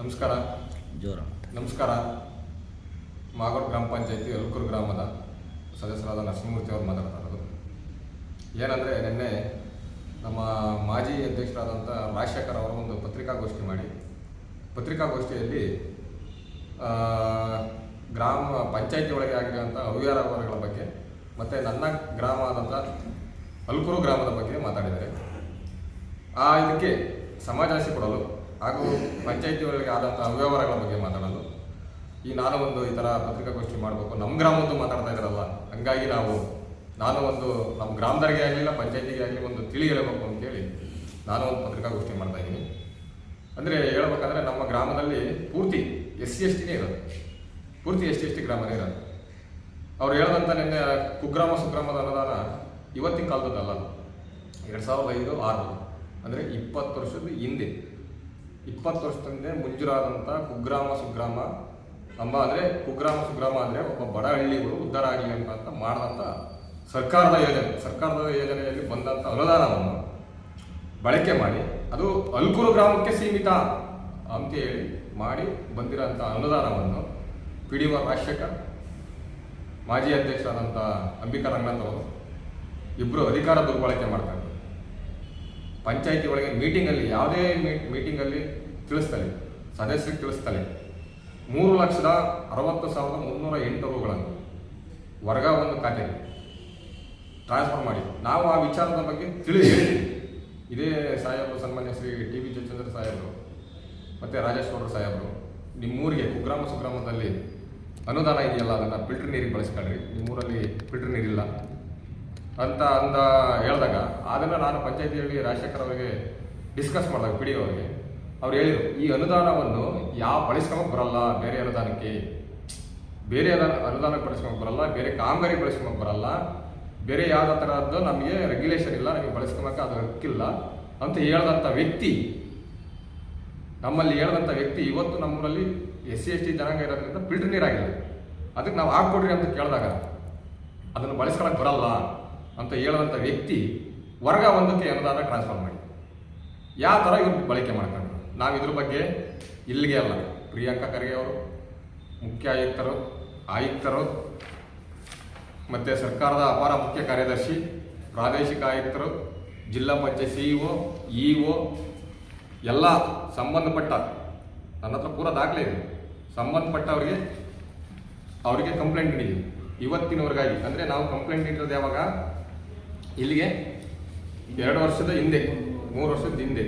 ನಮಸ್ಕಾರ. ನಮಸ್ಕಾರ. ಮಾಗೋಡು ಗ್ರಾಮ ಪಂಚಾಯತಿ ಅಲ್ಕೂರು ಗ್ರಾಮದ ಸದಸ್ಯರಾದ ನರಸಿಂಹಮೂರ್ತಿ ಅವರು ಮಾತಾಡ್ತಾ ಇರೋದು. ಏನಂದರೆ, ನಿನ್ನೆ ನಮ್ಮ ಮಾಜಿ ಅಧ್ಯಕ್ಷರಾದಂಥ ರಾಜಶೇಖರ್ ಅವರು ಒಂದು ಪತ್ರಿಕಾಗೋಷ್ಠಿ ಮಾಡಿ, ಪತ್ರಿಕಾಗೋಷ್ಠಿಯಲ್ಲಿ ಗ್ರಾಮ ಪಂಚಾಯತಿ ಒಳಗೆ ಆಗಿರುವಂಥ ಅವ್ಯವಹಾರಗಳ ಬಗ್ಗೆ ಮತ್ತು ನನ್ನ ಗ್ರಾಮ ಆದಂಥ ಅಲ್ಕೂರು ಗ್ರಾಮದ ಬಗ್ಗೆ ಮಾತಾಡಿದ್ದಾರೆ. ಇದಕ್ಕೆ ಸಮಾಜಾಸಿ ಕೊಡಲು ಹಾಗೂ ಪಂಚಾಯತಿ ಒಳಗೆ ಆದಂಥ ಅವ್ಯವಹಾರಗಳ ಬಗ್ಗೆ ಮಾತಾಡಲು ನಾನು ಈ ಥರ ಪತ್ರಿಕಾಗೋಷ್ಠಿ ಮಾಡಬೇಕು, ನಮ್ಮ ಗ್ರಾಮದ್ದು ಮಾತಾಡ್ತಾ ಇದ್ದಾರಲ್ಲ, ಹಂಗಾಗಿ ನಾನು ನಮ್ಮ ಗ್ರಾಮದವರಿಗೆ ಆಗಲಿಲ್ಲ, ಪಂಚಾಯತಿಗೆ ಆಗಲಿ ಒಂದು ತಿಳಿ ಹೇಳಬೇಕು ಅಂತೇಳಿ ನಾನು ಒಂದು ಪತ್ರಿಕಾಗೋಷ್ಠಿ ಮಾಡ್ತಾಯಿದ್ದೀನಿ. ಅಂದರೆ ಹೇಳ್ಬೇಕಂದ್ರೆ, ನಮ್ಮ ಗ್ರಾಮದಲ್ಲಿ ಪೂರ್ತಿ SC/ST ಇರೋದು, ಪೂರ್ತಿ SC/ST ಗ್ರಾಮನೇ ಇರೋದು. ಅವ್ರು ಹೇಳ್ದಂಥ ನಿನ್ನೆ ಕುಗ್ರಾಮ ಸುಗ್ರಾಮದ ಅನುದಾನ ಇವತ್ತಿನ ಕಾಲದಲ್ಲ, 2005-6 ಅಂದರೆ 20 ವರ್ಷದ ಹಿಂದೆ, 20 ವರ್ಷದಿಂದ ಮುಂಜೂರಾದಂಥ ಕುಗ್ರಾಮ ಸುಗ್ರಾಮ ಅಂದರೆ ಕುಗ್ರಾಮ ಸುಗ್ರಾಮ ಅಂದರೆ ಒಬ್ಬ ಬಡ ಹಳ್ಳಿಗಳು ಉದ್ಧಾರ ಆಗಲಿ ಅಂತ ಮಾಡಿದಂಥ ಸರ್ಕಾರದ ಯೋಜನೆಯಲ್ಲಿ ಬಂದಂಥ ಅನುದಾನವನ್ನು ಬಳಕೆ ಮಾಡಿ, ಅದು ಅಲ್ಕೂರು ಗ್ರಾಮಕ್ಕೆ ಸೀಮಿತ ಅಂತೇಳಿ ಮಾಡಿ ಬಂದಿರೋಂಥ ಅನುದಾನವನ್ನು PDO ರಾಜಶೇಖರ್, ಮಾಜಿ ಅಧ್ಯಕ್ಷರಾದಂಥ ಅಂಬಿಕಾ ರಂಗನಾಥ್ ಅವರು ಇಬ್ಬರು ಅಧಿಕಾರ ದುರ್ಬಳಕೆ ಮಾಡ್ತಾರೆ. ಪಂಚಾಯತಿ ಒಳಗೆ ಮೀಟಿಂಗಲ್ಲಿ, ಯಾವುದೇ ಮೀಟಿಂಗಲ್ಲಿ ತಿಳಿಸ್ತಾರೆ, ಸದಸ್ಯರಿಗೆ ತಿಳಿಸ್ತಾರೆ, 3,60,308 ರೂಗಳನ್ನು ವರ್ಗಾವಣೆ ಖಾತೆಗೆ ಟ್ರಾನ್ಸ್ಫರ್ ಮಾಡಿ ನಾವು ಆ ವಿಚಾರದ ಬಗ್ಗೆ ಹೇಳಿದ್ದೀವಿ. ಇದೇ ಸಾಹೇಬರು, ಸನ್ಮಾನ್ಯ ಶ್ರೀ TB ಜಯಚಂದ್ರ ಸಾಹೇಬರು ಮತ್ತು ರಾಜೇಶ್ವರ ಸಾಹೇಬರು, ನಿಮ್ಮೂರಿಗೆ ಕುಗ್ರಾಮ ಸುಗ್ರಾಮದಲ್ಲಿ ಅನುದಾನ ಇದೆಯಲ್ಲ, ಅದನ್ನು ಫಿಲ್ಟರ್ ನೀರಿಗೆ ಬಳಸ್ಕೊಳ್ರಿ, ನಿಮ್ಮೂರಲ್ಲಿ ಫಿಲ್ಟರ್ ನೀರಿಲ್ಲ ಅಂತ ಹೇಳಿದಾಗ, ಅದನ್ನು ನಾನು ಪಂಚಾಯತಿಯಲ್ಲಿ ರಾಜಶೇಖರ್ ಅವರಿಗೆ ಡಿಸ್ಕಸ್ ಮಾಡಿದಾಗ PDO ಅವರಿಗೆ ಅವ್ರು ಹೇಳಿದರು, ಈ ಅನುದಾನವನ್ನು ಬಳಸ್ಕೊಂಬಕ್ಕೆ ಬರಲ್ಲ, ಬೇರೆ ಅನುದಾನಕ್ಕೆ ಬಳಸ್ಕೊಂಬಕ್ಕೆ ಬರಲ್ಲ, ಬೇರೆ ಕಾಮಗಾರಿ ಬಳಸ್ಕೊಂಬಕ್ಕೆ ಬರಲ್ಲ, ಬೇರೆ ಯಾವುದೇ ಥರದ್ದು ನಮಗೆ ರೆಗ್ಯುಲೇಷನ್ ಇಲ್ಲ, ನಮಗೆ ಬಳಸ್ಕೊಂಬಕ್ಕೆ ಅದು ಹಕ್ಕಿಲ್ಲ ಅಂತ ಹೇಳ್ದಂಥ ವ್ಯಕ್ತಿ, ನಮ್ಮಲ್ಲಿ ಹೇಳ್ದಂಥ ವ್ಯಕ್ತಿ ಇವತ್ತು ನಮ್ಮೂರಲ್ಲಿ SC/ST ಜನಾಂಗ ಇರೋದ್ರಿಂದ ಫಿಲ್ಟರ್ ನೀರಾಗಿಲ್ಲ, ಅದಕ್ಕೆ ನಾವು ಹಾಕ್ಕೊಡ್ರಿ ಅಂತ ಕೇಳಿದಾಗ ಅದನ್ನು ಬಳಸ್ಕೊಳಕ್ಕೆ ಬರಲ್ಲ ಅಂತ ಹೇಳೋಂಥ ವ್ಯಕ್ತಿ ವರ್ಗಾವಣೆಗೆ ಅನುದಾನ ಟ್ರಾನ್ಸ್ಫರ್ ಮಾಡಿ ಯಾವ ಥರ ಇವ್ರು ಬಳಕೆ ಮಾಡ್ಕೊಂಡು, ನಾವು ಇದ್ರ ಬಗ್ಗೆ ಇಲ್ಲಿಗೆ ಅಲ್ಲ, ಪ್ರಿಯಾಂಕಾ ಖರ್ಗೆ ಅವರು, ಮುಖ್ಯ ಆಯುಕ್ತರು ಮತ್ತು ಸರ್ಕಾರದ ಅಪಾರ ಮುಖ್ಯ ಕಾರ್ಯದರ್ಶಿ, ಪ್ರಾದೇಶಿಕ ಆಯುಕ್ತರು, ಜಿಲ್ಲಾ ಪಂಚಾಯತ್ CEO, EO ಎಲ್ಲ ಸಂಬಂಧಪಟ್ಟ, ನನ್ನ ಹತ್ರ ಪೂರ ದಾಖಲೆ ಇದೆ, ಅವರಿಗೆ ಕಂಪ್ಲೇಂಟ್ ನೀಡಿದ್ದೀವಿ ಇವತ್ತಿನವರೆಗಾಗಿ. ಅಂದರೆ ನಾವು ಕಂಪ್ಲೇಂಟ್ ನೀಡಿರೋದು ಯಾವಾಗ, ಇಲ್ಲಿಗೆ 2 ವರ್ಷದ ಹಿಂದೆ, 3 ವರ್ಷದ ಹಿಂದೆ